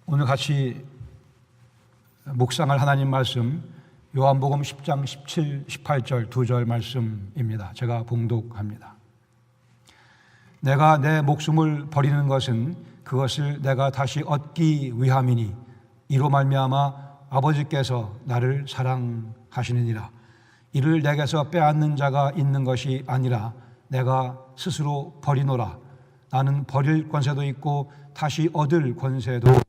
오늘 같이 묵상할 하나님 말씀 요한복음 10장 17, 18절 2절 말씀입니다. 제가 봉독합니다. 내가 내 목숨을 버리는 것은 그것을 내가 다시 얻기 위함이니 이로 말미암아 아버지께서 나를 사랑하시느니라. 이를 내게서 빼앗는 자가 있는 것이 아니라 내가 스스로 버리노라. 나는 버릴 권세도 있고 다시 얻을 권세도 있으니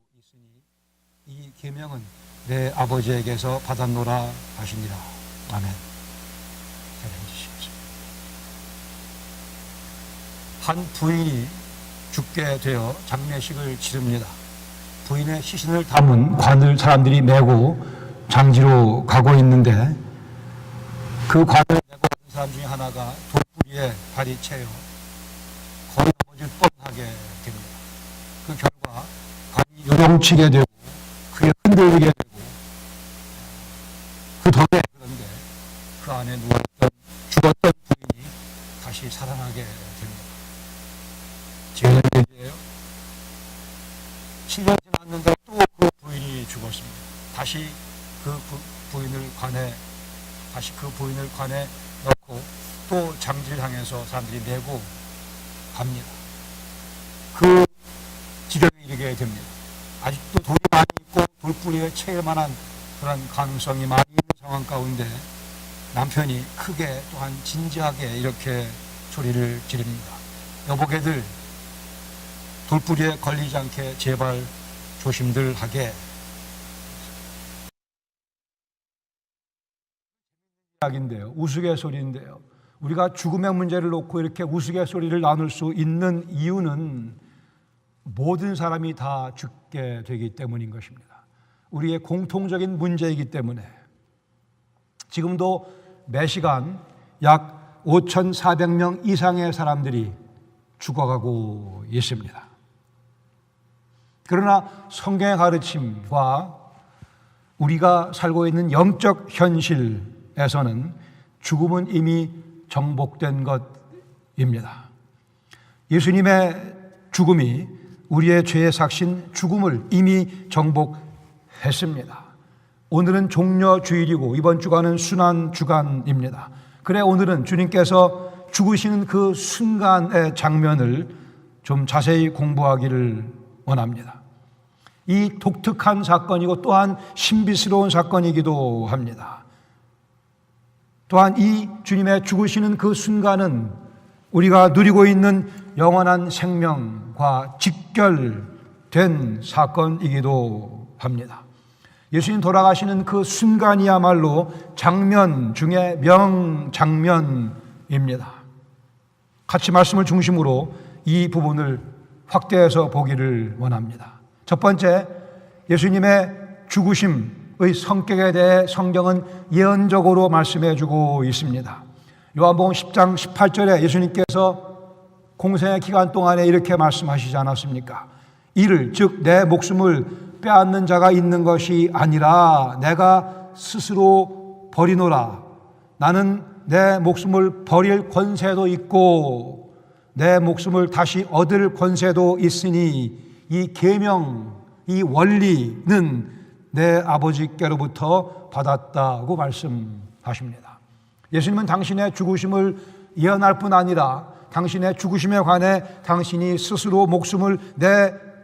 이 계명은 내 아버지에게서 받았노라 하시니라. 아멘. 한 부인이 죽게 되어 장례식을 치릅니다. 부인의 시신을 담은 관을 사람들이 메고 장지로 가고 있는데 그 관을 메고 있는 사람 중에 하나가 돌부리에 발이 채여 거의 넘어질 뻔하게 됩니다. 그 결과 관이 요동치게 되고 그게 흔들리게 되고 그 덕에 그런데 그 안에 누웠던 죽었던 부인이 다시 살아나게 됩니다. 지금 얘기예요. 7년 지났는데 또 그 부인이 죽었습니다. 다시 그 부인을 관에 넣고 또 장지를 향해서 사람들이 메고 갑니다. 그 지경에 이르게 됩니다. 아직도 돌이 많이 있고 돌뿌리에 채일 만한 그런 가능성이 많이 있는 상황 가운데 남편이 크게 또한 진지하게 이렇게 소리를 지릅니다. 여보게들 돌뿌리에 걸리지 않게 제발 조심들 하게. 이야기인데요. 우스갯소리인데요. 우리가 죽음의 문제를 놓고 이렇게 우스갯소리를 나눌 수 있는 이유는 모든 사람이 다 죽게 되기 때문인 것입니다. 우리의 공통적인 문제이기 때문에 지금도 매시간 약 5,400명 이상의 사람들이 죽어가고 있습니다. 그러나 성경의 가르침과 우리가 살고 있는 영적 현실에서는 죽음은 이미 정복된 것입니다. 예수님의 죽음이 우리의 죄의 삭신 죽음을 이미 정복했습니다. 오늘은 종려주일이고 이번 주간은 순환주간입니다. 그래 오늘은 주님께서 죽으시는 그 순간의 장면을 좀 자세히 공부하기를 원합니다. 이 독특한 사건이고 또한 신비스러운 사건이기도 합니다. 또한 이 주님의 죽으시는 그 순간은 우리가 누리고 있는 영원한 생명과 직결된 사건이기도 합니다. 예수님 돌아가시는 그 순간이야말로 장면 중에 명장면입니다. 같이 말씀을 중심으로 이 부분을 확대해서 보기를 원합니다. 첫 번째, 예수님의 죽으심의 성격에 대해 성경은 예언적으로 말씀해 주고 있습니다. 요한복음 10장 18절에 예수님께서 공생의 기간 동안에 이렇게 말씀하시지 않았습니까? 이를 즉 내 목숨을 빼앗는 자가 있는 것이 아니라 내가 스스로 버리노라. 나는 내 목숨을 버릴 권세도 있고 내 목숨을 다시 얻을 권세도 있으니 이 계명, 이 원리는 내 아버지께로부터 받았다고 말씀하십니다. 예수님은 당신의 죽으심을 예언할 뿐 아니라 당신의 죽으심에 관해 당신이 스스로 목숨을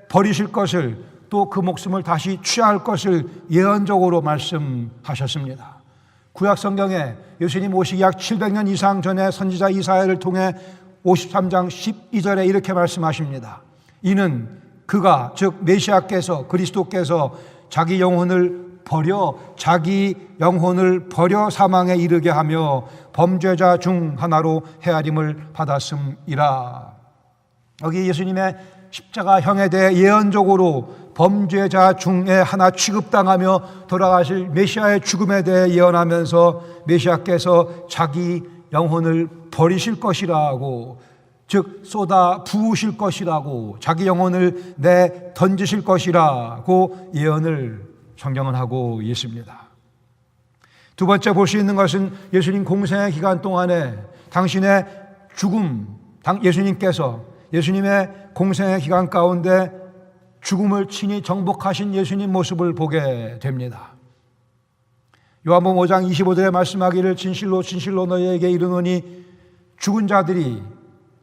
버리실 것을 또 그 목숨을 다시 취할 것을 예언적으로 말씀하셨습니다. 구약 성경에 예수님 오시기 약 700년 이상 전에 선지자 이사야를 통해 53장 12절에 이렇게 말씀하십니다. 이는 그가 즉 메시아께서 그리스도께서 자기 영혼을 버려 사망에 이르게 하며 범죄자 중 하나로 헤아림을 받았음이라. 여기 예수님의 십자가형에 대해 예언적으로 범죄자 중에 하나 취급당하며 돌아가실 메시아의 죽음에 대해 예언하면서 메시아께서 자기 영혼을 버리실 것이라고, 즉 쏟아 부으실 것이라고, 자기 영혼을 던지실 것이라고 예언을 성경은 하고 있습니다. 두 번째 볼 수 있는 것은 예수님 공생의 기간 동안에 당신의 죽음, 예수님의 공생의 기간 가운데 죽음을 친히 정복하신 예수님 모습을 보게 됩니다. 요한복음 5장 25절에 말씀하기를 진실로 진실로 너희에게 이르노니 죽은 자들이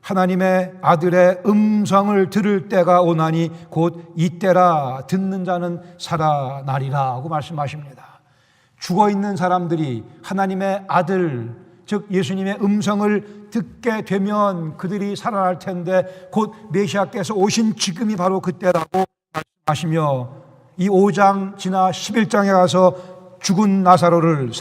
하나님의 아들의 음성을 들을 때가 오나니 곧 이때라 듣는 자는 살아나리라 하고 말씀하십니다. 죽어있는 사람들이 하나님의 아들 즉 예수님의 음성을 듣게 되면 그들이 살아날 텐데 곧 메시아께서 오신 지금이 바로 그때라고 말씀하시며 이 5장 지나 11장에 가서 죽은 나사로를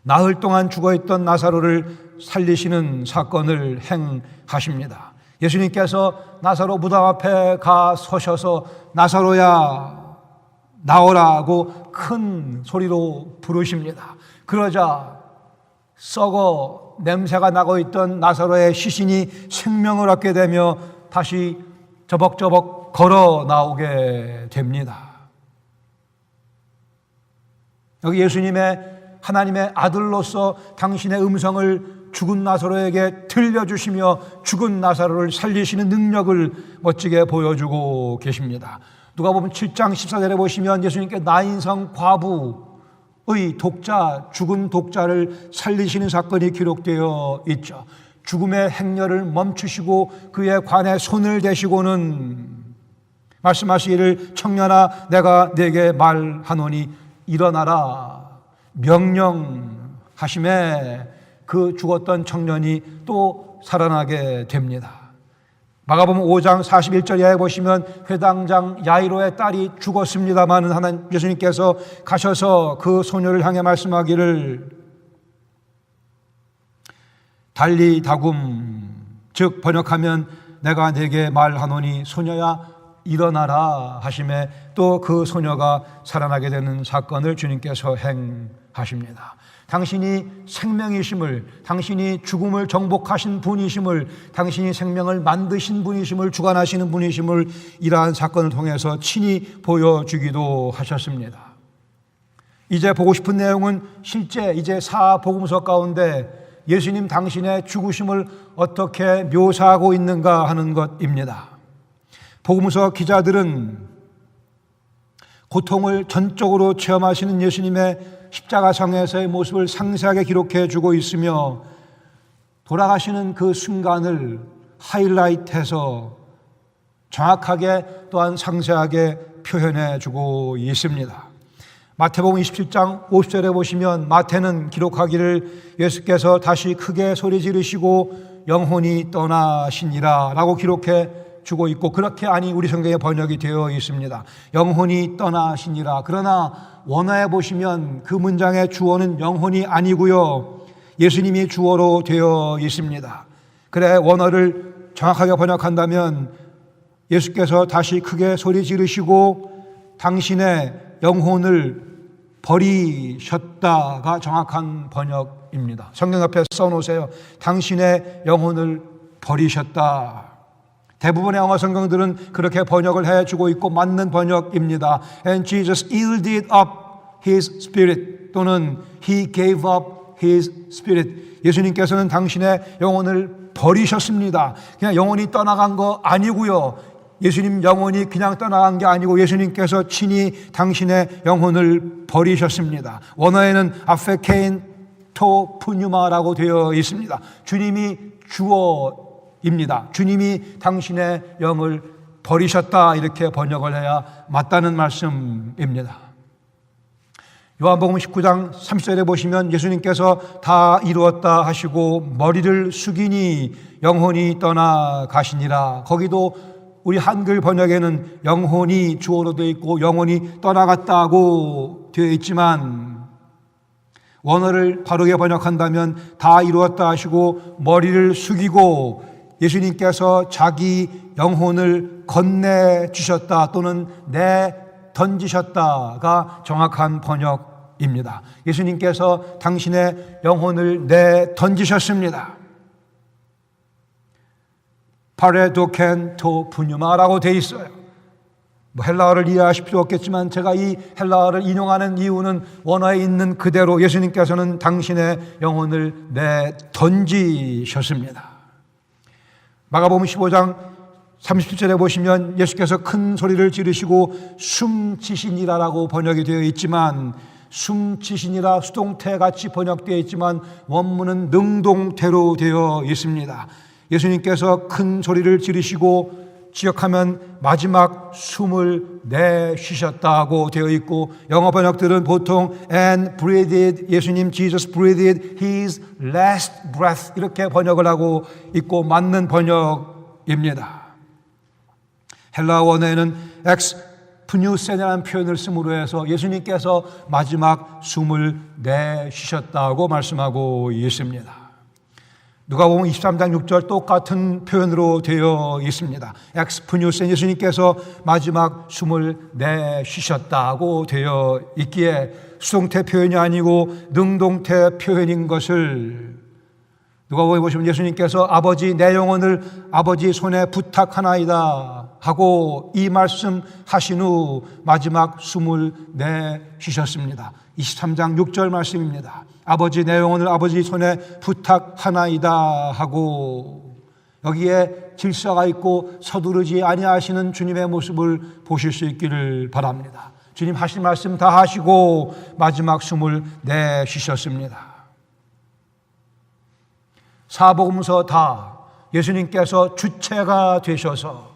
나흘 동안 죽어있던 나사로를 살리시는 사건을 행하십니다. 예수님께서 나사로 무덤 앞에 가 서셔서 나사로야 나오라고 큰 소리로 부르십니다. 그러자 썩어 냄새가 나고 있던 나사로의 시신이 생명을 얻게 되며 다시 저벅저벅 걸어 나오게 됩니다. 여기 예수님의 하나님의 아들로서 당신의 음성을 죽은 나사로에게 들려주시며 죽은 나사로를 살리시는 능력을 멋지게 보여주고 계십니다. 누가복음 7장 14절에 보시면 예수님께 나인성 과부의 죽은 독자를 살리시는 사건이 기록되어 있죠. 죽음의 행렬을 멈추시고 그의 관에 손을 대시고는 말씀하시기를 청년아 내가 네게 말하노니 일어나라 명령하심에 그 죽었던 청년이 또 살아나게 됩니다. 마가복음 5장 41절 이하에 보시면 회당장 야이로의 딸이 죽었습니다마는 하나님 예수님께서 가셔서 그 소녀를 향해 말씀하기를 달리 다굼 즉 번역하면 내가 네게 말하노니 소녀야 일어나라 하심에 또 그 소녀가 살아나게 되는 사건을 주님께서 행하십니다. 당신이 생명이심을, 당신이 죽음을 정복하신 분이심을, 당신이 생명을 만드신 분이심을, 주관하시는 분이심을 이러한 사건을 통해서 친히 보여주기도 하셨습니다. 이제 보고 싶은 내용은 실제 이제 사복음서 가운데 예수님 당신의 죽으심을 어떻게 묘사하고 있는가 하는 것입니다. 복음서 기자들은 고통을 전적으로 체험하시는 예수님의 십자가상에서의 모습을 상세하게 기록해 주고 있으며 돌아가시는 그 순간을 하이라이트해서 정확하게 또한 상세하게 표현해 주고 있습니다. 마태복음 27장 50절에 보시면 마태는 기록하기를 예수께서 다시 크게 소리 지르시고 영혼이 떠나시니라 라고 기록해 주고 있고 그렇게 아니 우리 성경에 번역이 되어 있습니다. 영혼이 떠나시니라. 그러나 원어에 보시면 그 문장의 주어는 영혼이 아니고요. 예수님이 주어로 되어 있습니다. 그래 원어를 정확하게 번역한다면 예수께서 다시 크게 소리 지르시고 당신의 영혼을 버리셨다가 정확한 번역입니다. 성경 옆에 써놓으세요. 당신의 영혼을 버리셨다. 대부분의 영어 성경들은 그렇게 번역을 해주고 있고 맞는 번역입니다. And Jesus yielded up His Spirit 또는 He gave up His Spirit. 예수님께서는 당신의 영혼을 버리셨습니다. 그냥 영혼이 떠나간 거 아니고요. 예수님 영혼이 그냥 떠나간 게 아니고 예수님께서 친히 당신의 영혼을 버리셨습니다. 원어에는 아페케인 토 푸뉴마라고 되어 있습니다. 주님이 주어입니다. 주님이 당신의 영을 버리셨다 이렇게 번역을 해야 맞다는 말씀입니다. 요한복음 19장 30절에 보시면 예수님께서 다 이루었다 하시고 머리를 숙이니 영혼이 떠나가시니라. 거기도 우리 한글 번역에는 영혼이 주어로 되어 있고 영혼이 떠나갔다고 되어 있지만 원어를 바르게 번역한다면 다 이루었다 하시고 머리를 숙이고 예수님께서 자기 영혼을 건네주셨다 또는 내던지셨다가 정확한 번역입니다. 예수님께서 당신의 영혼을 내던지셨습니다. 파레도켄토 푸뉴마라고 되어 있어요. 헬라어를 이해하실 필요 없겠지만 제가 이 헬라어를 인용하는 이유는 원어에 있는 그대로 예수님께서는 당신의 영혼을 내던지셨습니다. 마가복음 15장 37절에 보시면 예수께서 큰 소리를 지르시고 숨지시니라라고 번역이 되어 있지만, 숨지시니라 수동태같이 번역되어 있지만 원문은 능동태로 되어 있습니다. 예수님께서 큰 소리를 지르시고, 지역하면 마지막 숨을 내쉬셨다고 되어 있고, 영어 번역들은 보통 and breathed, 예수님 Jesus breathed his last breath 이렇게 번역을 하고 있고 맞는 번역입니다. 헬라 원어에는 ex pneuse라는 표현을 쓰므로 해서 예수님께서 마지막 숨을 내쉬셨다고 말씀하고 있습니다. 누가복음 23장 6절 똑같은 표현으로 되어 있습니다. ex pneusen, 예수님께서 마지막 숨을 내쉬셨다고 되어 있기에 수동태 표현이 아니고 능동태 표현인 것을 누가복음에 보시면 예수님께서 아버지 내 영혼을 아버지 손에 부탁하나이다 하고 이 말씀 하신 후 마지막 숨을 내쉬셨습니다. 23장 6절 말씀입니다. 아버지 내 영혼을 아버지 손에 부탁하나이다 하고, 여기에 질서가 있고 서두르지 아니하시는 주님의 모습을 보실 수 있기를 바랍니다. 주님 하신 말씀 다 하시고 마지막 숨을 내쉬셨습니다. 사복음서 다 예수님께서 주체가 되셔서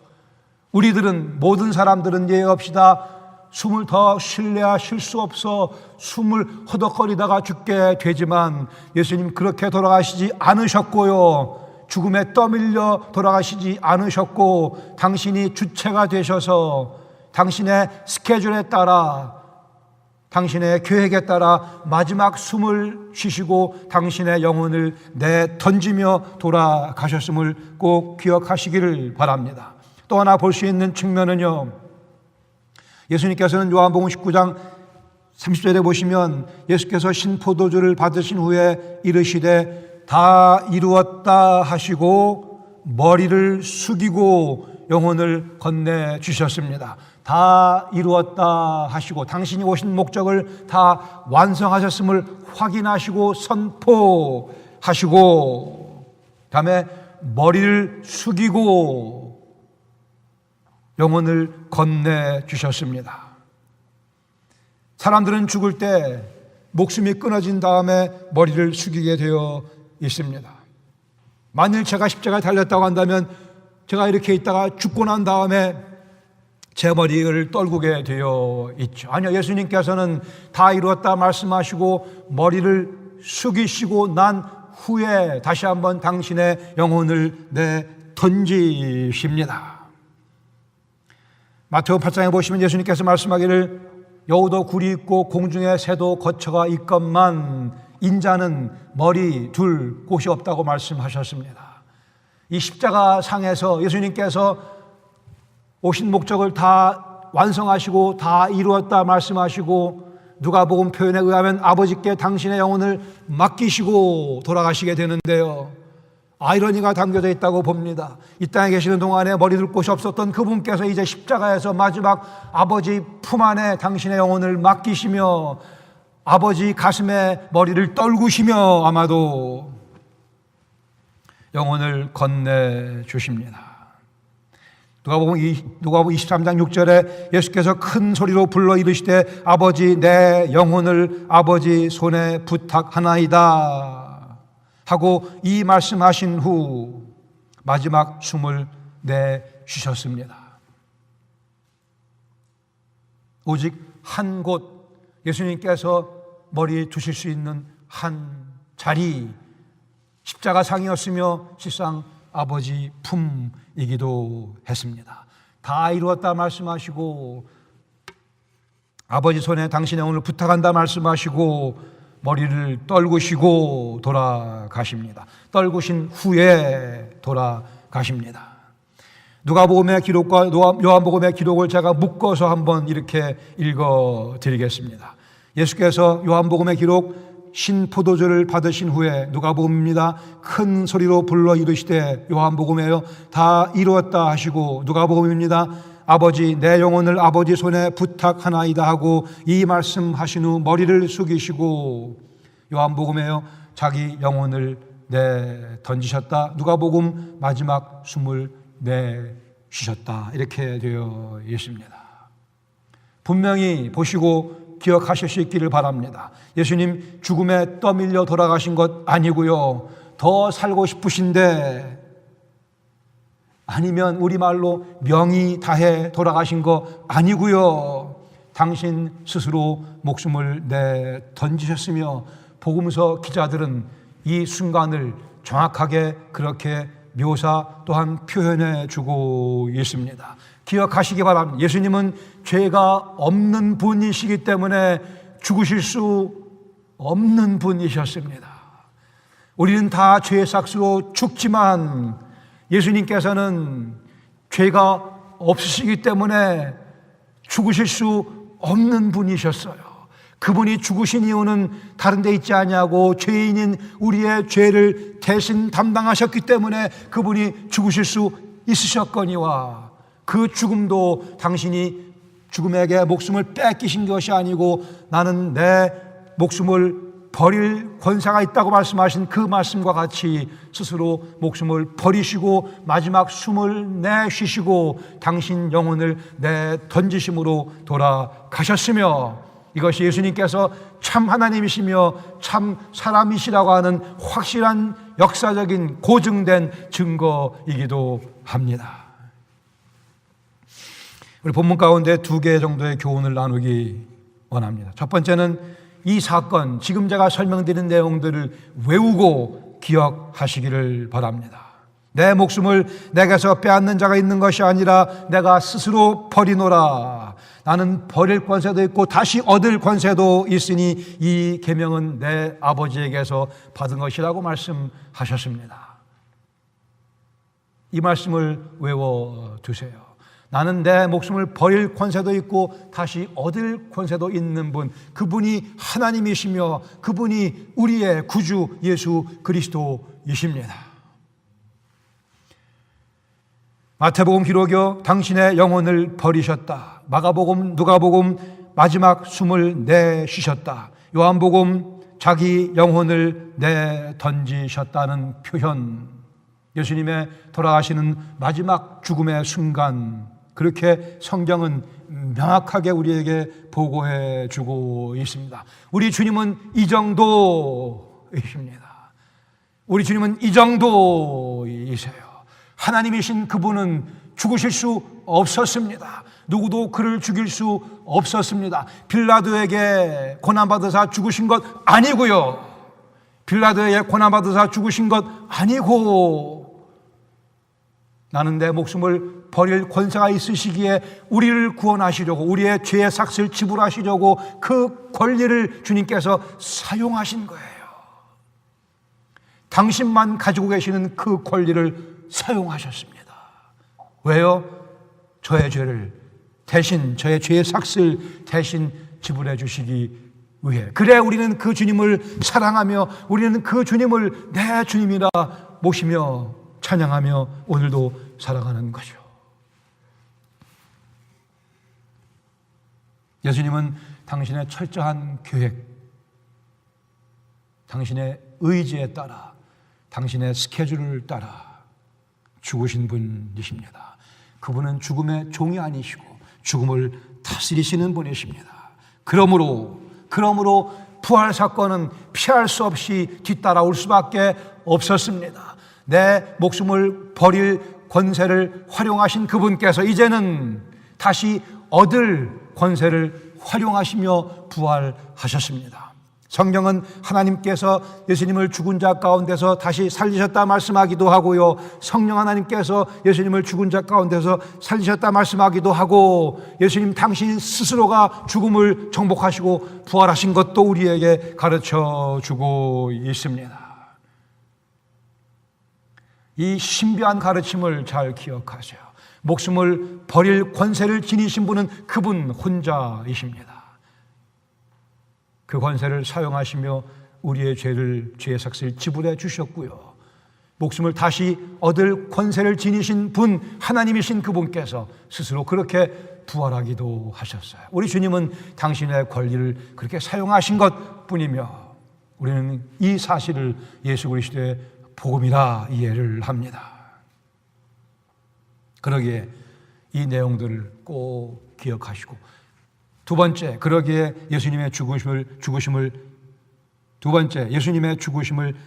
우리들은, 모든 사람들은 예외 없이 다 숨을 더 쉴래야 쉴 수 없어 숨을 허덕거리다가 죽게 되지만 예수님 그렇게 돌아가시지 않으셨고요, 죽음에 떠밀려 돌아가시지 않으셨고, 당신이 주체가 되셔서 당신의 스케줄에 따라, 당신의 계획에 따라 마지막 숨을 쉬시고 당신의 영혼을 내던지며 돌아가셨음을 꼭 기억하시기를 바랍니다. 또 하나 볼 수 있는 측면은요, 예수님께서는 요한복음 19장 30절에 보시면 예수께서 신포도주를 받으신 후에 이르시되 다 이루었다 하시고 머리를 숙이고 영혼을 건네주셨습니다. 다 이루었다 하시고, 당신이 오신 목적을 다 완성하셨음을 확인하시고 선포하시고, 다음에 머리를 숙이고 영혼을 건네주셨습니다. 사람들은 죽을 때 목숨이 끊어진 다음에 머리를 숙이게 되어 있습니다. 만일 제가 십자가에 달렸다고 한다면 제가 이렇게 있다가 죽고 난 다음에 제 머리를 떨구게 되어 있죠. 아니요, 예수님께서는 다 이루었다 말씀하시고 머리를 숙이시고 난 후에 다시 한번 당신의 영혼을 내던지십니다. 마태복음 8장에 보시면 예수님께서 말씀하기를 여우도 굴이 있고 공중에 새도 거처가 있건만 인자는 머리 둘 곳이 없다고 말씀하셨습니다. 이 십자가 상에서 예수님께서 오신 목적을 다 완성하시고 다 이루었다 말씀하시고, 누가복음 표현에 의하면 아버지께 당신의 영혼을 맡기시고 돌아가시게 되는데요, 아이러니가 담겨져 있다고 봅니다. 이 땅에 계시는 동안에 머리 둘 곳이 없었던 그분께서 이제 십자가에서 마지막 아버지 품 안에 당신의 영혼을 맡기시며 아버지 가슴에 머리를 떨구시며 아마도 영혼을 건네주십니다. 누가복음 23장 6절에 예수께서 큰 소리로 불러 이르시되 아버지 내 영혼을 아버지 손에 부탁하나이다 하고 이 말씀하신 후 마지막 숨을 내쉬셨습니다. 오직 한 곳, 예수님께서 머리 두실 수 있는 한 자리, 십자가 상이었으며 실상 아버지 품이기도 했습니다. 다 이루었다 말씀하시고 아버지 손에 당신의 영혼을 부탁한다 말씀하시고 머리를 떨구시고 돌아가십니다. 떨구신 후에 돌아가십니다. 누가복음의 기록과 요한복음의 기록을 제가 묶어서 한번 이렇게 읽어드리겠습니다. 예수께서 요한복음의 기록 신포도주를 받으신 후에, 누가복음입니다, 큰 소리로 불러 이르시되, 요한복음에요 다 이루었다 하시고, 누가복음입니다, 아버지 내 영혼을 아버지 손에 부탁하나이다 하고 이 말씀 하신 후 머리를 숙이시고, 요한복음에요 자기 영혼을 내던지셨다, 누가복음 마지막 숨을 주셨다. 이렇게 되어 있습니다. 분명히 보시고 기억하실 수 있기를 바랍니다. 예수님 죽음에 떠밀려 돌아가신 것 아니고요. 더 살고 싶으신데, 아니면 우리말로 명이 다해 돌아가신 거 아니고요. 당신 스스로 목숨을 내 던지셨으며 복음서 기자들은 이 순간을 정확하게 그렇게 묘사 또한 표현해 주고 있습니다. 기억하시기 바랍니다. 예수님은 죄가 없는 분이시기 때문에 죽으실 수 없는 분이셨습니다. 우리는 다 죄의 삭스로 죽지만 예수님께서는 죄가 없으시기 때문에 죽으실 수 없는 분이셨어요. 그분이 죽으신 이유는 다른 데 있지 아니하고 죄인인 우리의 죄를 대신 담당하셨기 때문에 그분이 죽으실 수 있으셨거니와, 그 죽음도 당신이 죽음에게 목숨을 뺏기신 것이 아니고 나는 내 목숨을 버릴 권세가 있다고 말씀하신 그 말씀과 같이 스스로 목숨을 버리시고 마지막 숨을 내쉬시고 당신 영혼을 내던지심으로 돌아가셨으며, 이것이 예수님께서 참 하나님이시며 참 사람이시라고 하는 확실한 역사적인 고증된 증거이기도 합니다. 우리 본문 가운데 2개 정도의 교훈을 나누기 원합니다. 첫 번째는 이 사건, 지금 제가 설명드린 내용들을 외우고 기억하시기를 바랍니다. 내 목숨을 내게서 빼앗는 자가 있는 것이 아니라 내가 스스로 버리노라. 나는 버릴 권세도 있고 다시 얻을 권세도 있으니 이 계명은 내 아버지에게서 받은 것이라고 말씀하셨습니다. 이 말씀을 외워두세요. 나는 내 목숨을 버릴 권세도 있고 다시 얻을 권세도 있는 분, 그분이 하나님이시며 그분이 우리의 구주 예수 그리스도이십니다. 마태복음 기록여 당신의 영혼을 버리셨다. 마가복음 누가복음 마지막 숨을 내쉬셨다. 요한복음 자기 영혼을 내던지셨다는 표현, 예수님의 돌아가시는 마지막 죽음의 순간, 그렇게 성경은 명확하게 우리에게 보고해 주고 있습니다. 우리 주님은 이 정도이십니다. 우리 주님은 이 정도이세요. 하나님이신 그분은 죽으실 수 없었습니다. 누구도 그를 죽일 수 없었습니다. 빌라도에게 고난받으사 죽으신 것 아니고요. 빌라도에게 고난받으사 죽으신 것 아니고, 나는 내 목숨을 버릴 권세가 있으시기에 우리를 구원하시려고, 우리의 죄의 삭을 지불하시려고 그 권리를 주님께서 사용하신 거예요. 당신만 가지고 계시는 그 권리를 사용하셨습니다. 왜요? 저의 죄를 대신, 저의 죄의 삭을 대신 지불해 주시기 위해. 그래 우리는 그 주님을 사랑하며 우리는 그 주님을 내 주님이라 모시며 찬양하며 오늘도 살아가는 거죠. 예수님은 당신의 철저한 계획, 당신의 의지에 따라, 당신의 스케줄을 따라 죽으신 분이십니다. 그분은 죽음의 종이 아니시고 죽음을 다스리시는 분이십니다. 그러므로 부활 사건은 피할 수 없이 뒤따라올 수밖에 없었습니다. 내 목숨을 버릴 권세를 활용하신 그분께서 이제는 다시 얻을 권세를 활용하시며 부활하셨습니다. 성경은 하나님께서 예수님을 죽은 자 가운데서 다시 살리셨다 말씀하기도 하고요, 성령 하나님께서 예수님을 죽은 자 가운데서 살리셨다 말씀하기도 하고, 예수님 당신 스스로가 죽음을 정복하시고 부활하신 것도 우리에게 가르쳐 주고 있습니다. 이 신비한 가르침을 잘 기억하세요. 목숨을 버릴 권세를 지니신 분은 그분 혼자이십니다. 그 권세를 사용하시며 우리의 죄의 삭을 지불해 주셨고요, 목숨을 다시 얻을 권세를 지니신 분, 하나님이신 그분께서 스스로 그렇게 부활하기도 하셨어요. 우리 주님은 당신의 권리를 그렇게 사용하신 것 뿐이며 우리는 이 사실을 예수 그리스도의 복음이라 이해를 합니다. 그러기에 이 내용들을 꼭 기억하시고, 두 번째, 그러기에 예수님의 죽으심을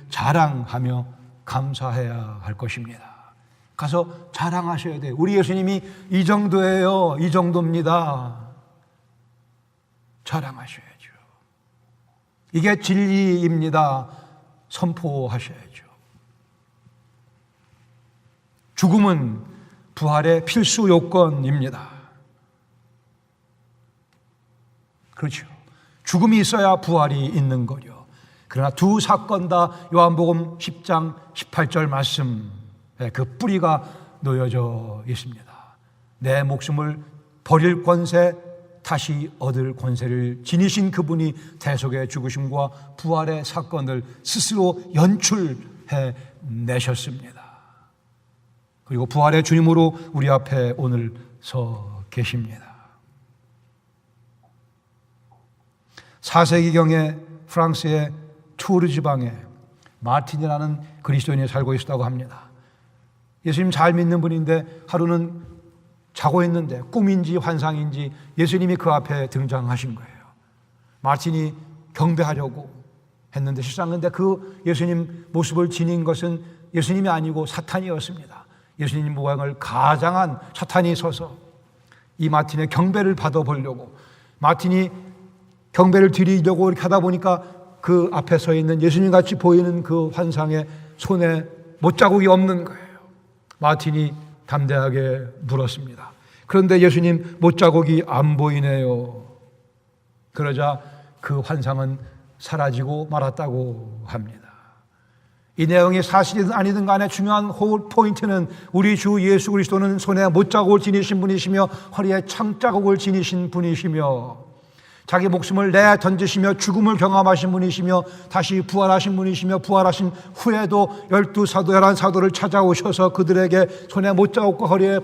자랑하며 감사해야 할 것입니다. 가서 자랑하셔야 돼요. 우리 예수님이 이 정도예요. 이 정도입니다. 자랑하셔야죠. 이게 진리입니다. 선포하셔야죠. 죽음은 부활의 필수 요건입니다. 그렇죠. 죽음이 있어야 부활이 있는 거죠. 그러나 두 사건 다 요한복음 10장 18절 말씀에 그 뿌리가 놓여져 있습니다. 내 목숨을 버릴 권세, 다시 얻을 권세를 지니신 그분이 대속의 죽으심과 부활의 사건을 스스로 연출해 내셨습니다. 그리고 부활의 주님으로 우리 앞에 오늘 서 계십니다. 4세기경에 프랑스의 투르 지방에 마틴이라는 그리스도인이 살고 있었다고 합니다. 예수님 잘 믿는 분인데 하루는 자고 있는데 꿈인지 환상인지 예수님이 그 앞에 등장하신 거예요. 마틴이 경배하려고 했는데 실상 근데 그 예수님 모습을 지닌 것은 예수님이 아니고 사탄이었습니다. 예수님 모양을 가장한 사탄이 서서 이 마틴의 경배를 받아보려고, 마틴이 경배를 드리려고 이렇게 하다 보니까 그 앞에 서 있는 예수님 같이 보이는 그 환상에 손에 못자국이 없는 거예요. 마틴이 담대하게 물었습니다. 그런데 예수님 못자국이 안 보이네요. 그러자 그 환상은 사라지고 말았다고 합니다. 이 내용이 사실이든 아니든 간에 중요한 포인트는 우리 주 예수 그리스도는 손에 못자국을 지니신 분이시며 허리에 창자국을 지니신 분이시며 자기 목숨을 내던지시며 죽음을 경험하신 분이시며 다시 부활하신 분이시며 부활하신 후에도 12사도 11사도를 찾아오셔서 그들에게 손에 못자국과 허리에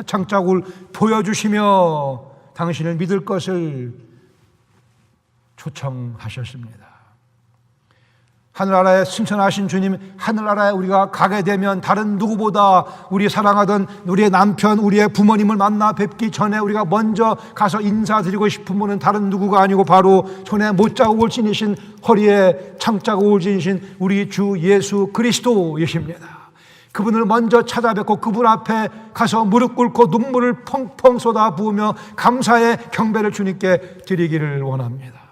창자국을 보여주시며 당신을 믿을 것을 초청하셨습니다. 하늘나라에 승천하신 주님, 하늘나라에 우리가 가게 되면 다른 누구보다 우리 사랑하던 우리의 남편, 우리의 부모님을 만나 뵙기 전에 우리가 먼저 가서 인사드리고 싶은 분은 다른 누구가 아니고 바로 손에 못자국을 지니신 허리에 창자국을 지니신 우리 주 예수 그리스도이십니다. 그분을 먼저 찾아뵙고 그분 앞에 가서 무릎 꿇고 눈물을 펑펑 쏟아 부으며 감사의 경배를 주님께 드리기를 원합니다.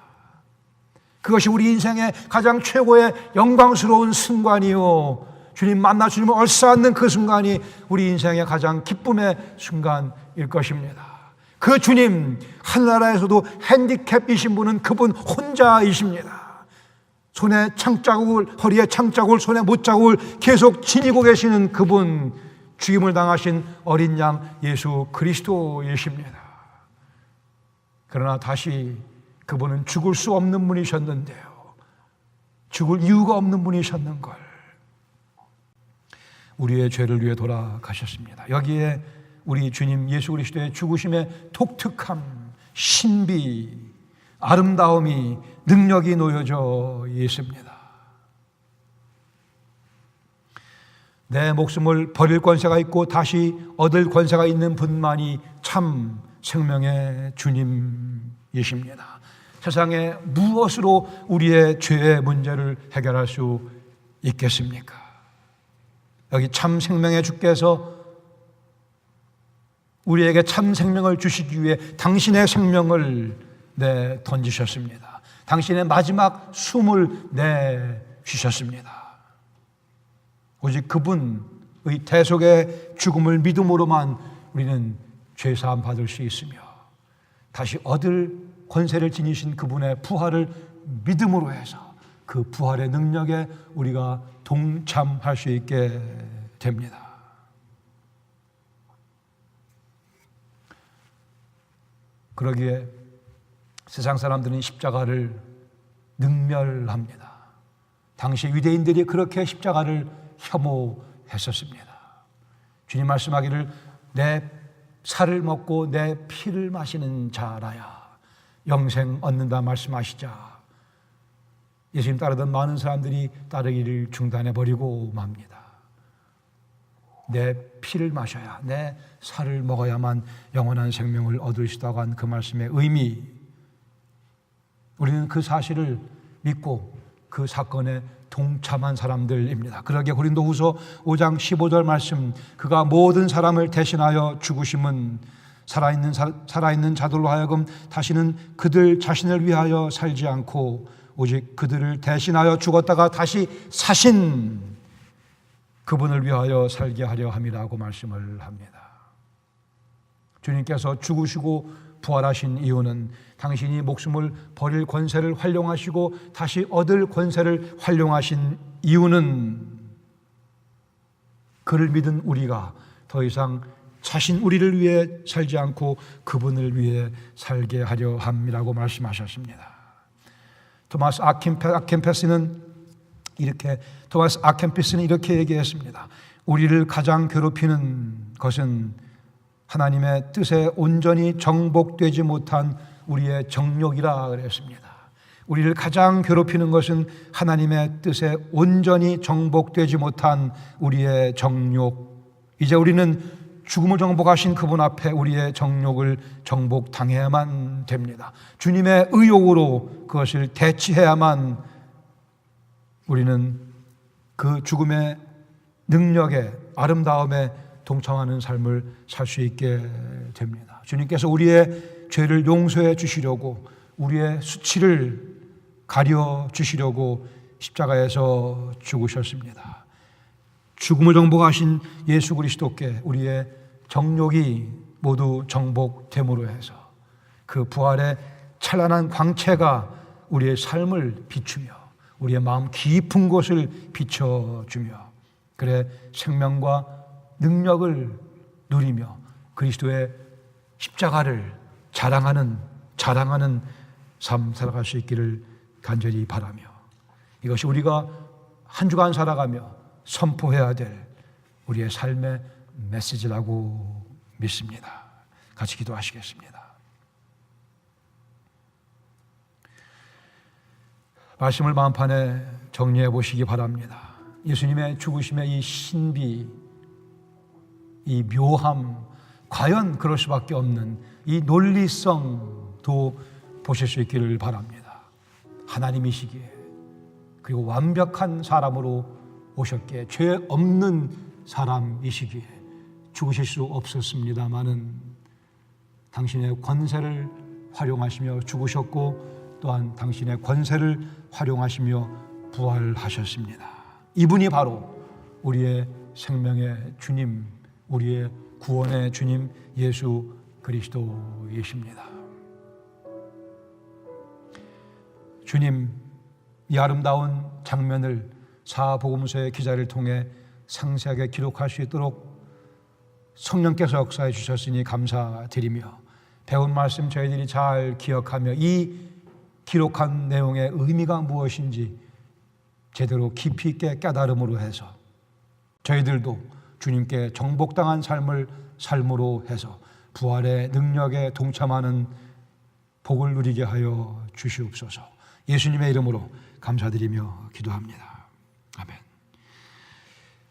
그것이 우리 인생의 가장 최고의 영광스러운 순간이요, 주님 만나 주님을 얼싸안는 그 순간이 우리 인생의 가장 기쁨의 순간일 것입니다. 그 주님, 하늘나라에서도 핸디캡이신 분은 그분 혼자이십니다. 손에 창자국을, 허리에 창자국을, 손에 못자국을 계속 지니고 계시는 그분, 죽임을 당하신 어린 양 예수 그리스도이십니다. 그러나 다시 그분은 죽을 수 없는 분이셨는데요, 죽을 이유가 없는 분이셨는걸, 우리의 죄를 위해 돌아가셨습니다. 여기에 우리 주님 예수 그리스도의 죽으심의 독특함, 신비, 아름다움이, 능력이 놓여져 있습니다. 내 목숨을 버릴 권세가 있고 다시 얻을 권세가 있는 분만이 참 생명의 주님이십니다. 세상에 무엇으로 우리의 죄의 문제를 해결할 수 있겠습니까? 여기 참 생명의 주께서 우리에게 참 생명을 주시기 위해 당신의 생명을 던지셨습니다. 당신의 마지막 숨을 내쉬셨습니다. 오직 그분의 대속의 죽음을 믿음으로만 우리는 죄사함 받을 수 있으며 다시 얻을 권세를 지니신 그분의 부활을 믿음으로 해서 그 부활의 능력에 우리가 동참할 수 있게 됩니다. 그러기에 세상 사람들은 십자가를 능멸합니다. 당시 유대인들이 그렇게 십자가를 혐오했었습니다. 주님 말씀하기를 내 살을 먹고 내 피를 마시는 자라야 영생 얻는다 말씀하시자 예수님 따르던 많은 사람들이 따르기를 중단해버리고 맙니다. 내 피를 마셔야, 내 살을 먹어야만 영원한 생명을 얻으시다고 한 그 말씀의 의미, 우리는 그 사실을 믿고 그 사건에 동참한 사람들입니다. 그러기에 고린도후서 5장 15절 말씀, 그가 모든 사람을 대신하여 죽으심은 살아있는 자들로 하여금 다시는 그들 자신을 위하여 살지 않고 오직 그들을 대신하여 죽었다가 다시 사신 그분을 위하여 살게 하려 함이라고 말씀을 합니다. 주님께서 죽으시고 부활하신 이유는 당신이 목숨을 버릴 권세를 활용하시고 다시 얻을 권세를 활용하신 이유는 그를 믿은 우리가 더 이상 자신 우리를 위해 살지 않고 그분을 위해 살게 하려 함이라고 말씀하셨습니다. 토마스 아켄피스는 이렇게 얘기했습니다. 우리를 가장 괴롭히는 것은 하나님의 뜻에 온전히 정복되지 못한 우리의 정욕이라 그랬습니다. 우리를 가장 괴롭히는 것은 하나님의 뜻에 온전히 정복되지 못한 우리의 정욕. 이제 우리는 죽음을 정복하신 그분 앞에 우리의 정욕을 정복당해야만 됩니다. 주님의 의욕으로 그것을 대치해야만 우리는 그 죽음의 능력에, 아름다움에 동참하는 삶을 살 수 있게 됩니다. 주님께서 우리의 죄를 용서해 주시려고, 우리의 수치를 가려 주시려고 십자가에서 죽으셨습니다. 죽음을 정복하신 예수 그리스도께 우리의 정욕이 모두 정복됨으로 해서 그 부활의 찬란한 광채가 우리의 삶을 비추며 우리의 마음 깊은 곳을 비춰주며, 그래 생명과 능력을 누리며 그리스도의 십자가를 자랑하는 삶 살아갈 수 있기를 간절히 바라며, 이것이 우리가 한 주간 살아가며 선포해야 될 우리의 삶의 메시지라고 믿습니다. 같이 기도하시겠습니다. 말씀을 마음판에 정리해 보시기 바랍니다. 예수님의 죽으심의 이 신비, 이 묘함, 과연 그럴 수밖에 없는 이 논리성도 보실 수 있기를 바랍니다. 하나님이시기에, 그리고 완벽한 사람으로 오셨기에, 죄 없는 사람이시기에 죽으실 수 없었습니다마는 당신의 권세를 활용하시며 죽으셨고 또한 당신의 권세를 활용하시며 부활하셨습니다. 이분이 바로 우리의 생명의 주님, 우리의 구원의 주님 예수 그리스도이십니다. 주님, 이 아름다운 장면을 사복음서의 기자를 통해 상세하게 기록할 수 있도록 성령께서 역사해 주셨으니 감사드리며, 배운 말씀 저희들이 잘 기억하며 이 기록한 내용의 의미가 무엇인지 제대로 깊이 있게 깨달음으로 해서 저희들도 주님께 정복당한 삶을 삶으로 해서 부활의 능력에 동참하는 복을 누리게 하여 주시옵소서. 예수님의 이름으로 감사드리며 기도합니다. 아멘.